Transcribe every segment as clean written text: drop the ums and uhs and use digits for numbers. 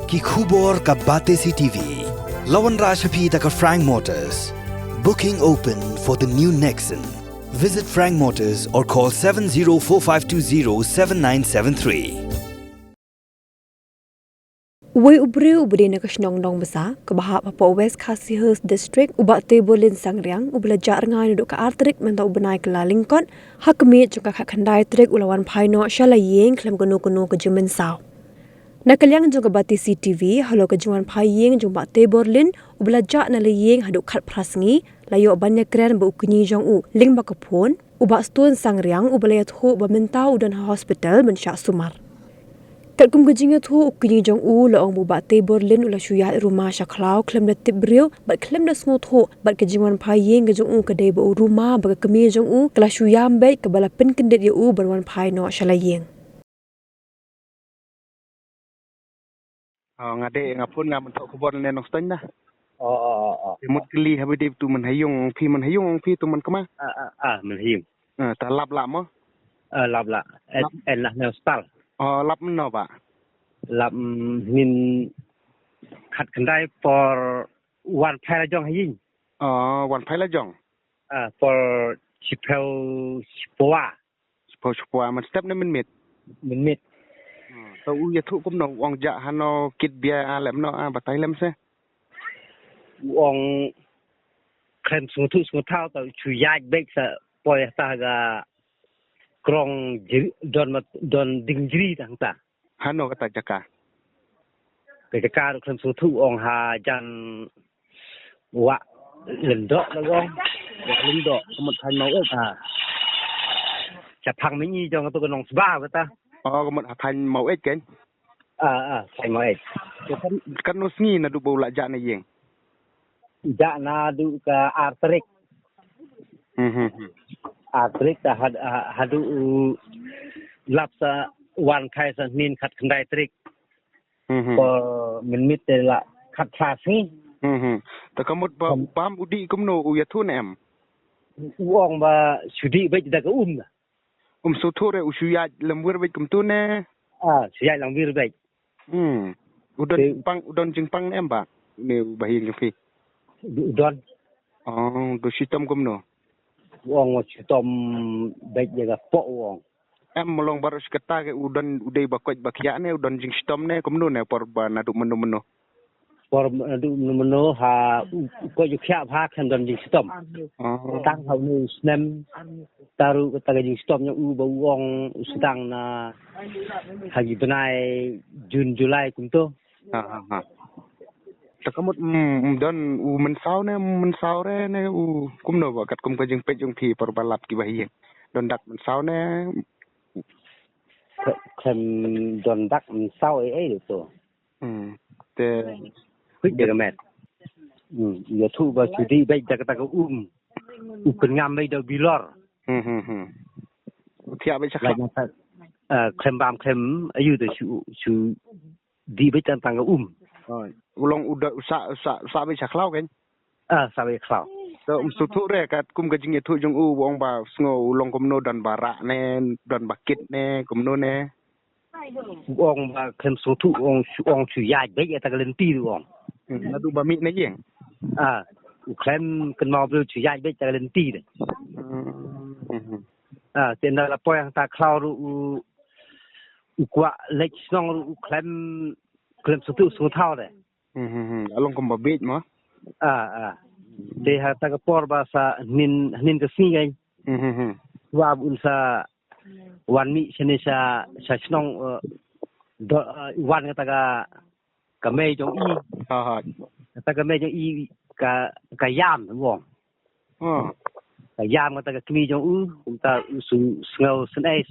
ki khubor ka bate CTV. Lawan Rashaphi taka Frank Motors. Booking open for the new Nexon. Visit Frank Motors or call 7045207973. Uwe ubre na kasnong nong basa kabaha pa West Khasi Hills District uba Tebolin Sangriang ubla jarngan do ka artrik menta ubenai kelalingkon hakmi juga ka khandai trik ulawan phaino shala yeng klem kono ka jumen saw. Nakalyang juga bati CTV halo ka juan phayeng jumba Tebolin ubla ja na leyeng hadu khat prasngi layo banya kren bu kunyi jong u ling ba kapon uba stun Sangriang ubla yathu ba mentau dan hospital mensha sumar. Terkum gejinga tu ukini jong u laong buba Tebolin ula shuya rumah syaklau klem da tibriu bat klem da sngo tu bat kejingan phayeng gejong u kedai ba rumah ba kemi jong u kala shuya ambei ke bala pen kendet ye u berwan phay no shalayeng ngade ngapun ngam tok kubon ne nok stain dah mut kli habe de tu man hayung phi tu man kama mình hiểm ta lap la mo lặp lại en là neo stal lap no ba lặp min khát khăn đai for one pair jong hay wan phai la jong for chipel chipoa chpo man step ne min mit mình mít to u ya thu kum no wang ja hano kit bia a lem no a ba tai lem se ông khen xuống thu xuống thao tàu chui dai bếch sa poi ta ga krong don ding jri tang ta hano ka ta jaka cái ca được khen xuống thu ông hà jan wa lần đó là ông lần đó một thành máu chặt thằng mấy nhi cho tôi cái nòng ba vậy ta ko một thành mau et ken thành máu ấy kan no sngi na du bo la ja na yeng dạ na du ka artrik artrik ta hadu lapsa one kai sa nin khat khandai trik ko min mit la khat sa si ta kamut pam udi kum no u ya thu nem uong ba sudi be da ka su thu re u shu ya lemur be kum tu ne siyai lang bir be udon jing pang em ba ne ba hin fi don do sitam kum no uong chi tom be da po uong em molong baru sekata ke udon udai bakoj bakya ne udon jing sitam ne kum no ne por ba na du menu por du menu ha ko yu kya pha khan don jing sitam tang hau nu snem taru ta ga jing sitam u ba uong sedang na hagi benai Jun Julai kum to ta kamut don u men sau re ne u kum no ba kat kum ka jing pe jing thi por balap ki ba hi don dak men sau ne khem don dak men sau ấy được to te quick được mẹ giờ thu ba chu di bây giờ ta có pen ngam bây giờ bilor thia be chakla khem bam khem ayu de chu di bây giờ ta có ulong uda sa be chaklau ken sa be khlau so su thu re kat kum ka jing thu jong u wong ba sngo ulong kum no dan bara ne dan bakit ne kum no ne ông ba khem số thu ông chu ya bây giờ ta có lên ti được ông na du ba mi ne yeng khem kan mau bru chu ya bây giờ lên ti đấy tiền là poi ta khlau ru qua lech song ru khem số thao đấy along kum ba bit mo de ha ta ka por ba sa nin ka si gai wa bun sa wan mi chene sa snong do wan ta ka me jong i ta ka me jong i ka yam wong ka yam ta ka kmi jong ta su sngo snai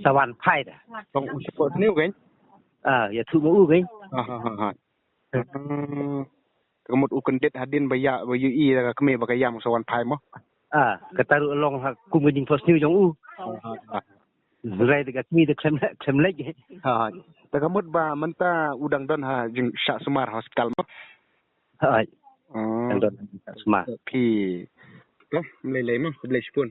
sa wan phai da tong u sport new gai ya thu mo gai kamut ukun det hadin baya bayu i la kme ba kayam sawan phai mo kataru long ha kum jing first new jong rai de kmi de klem lek ta kamut ba manta udang don ha jing sha sumar hospital mo dan don smart phi ko le mo le spun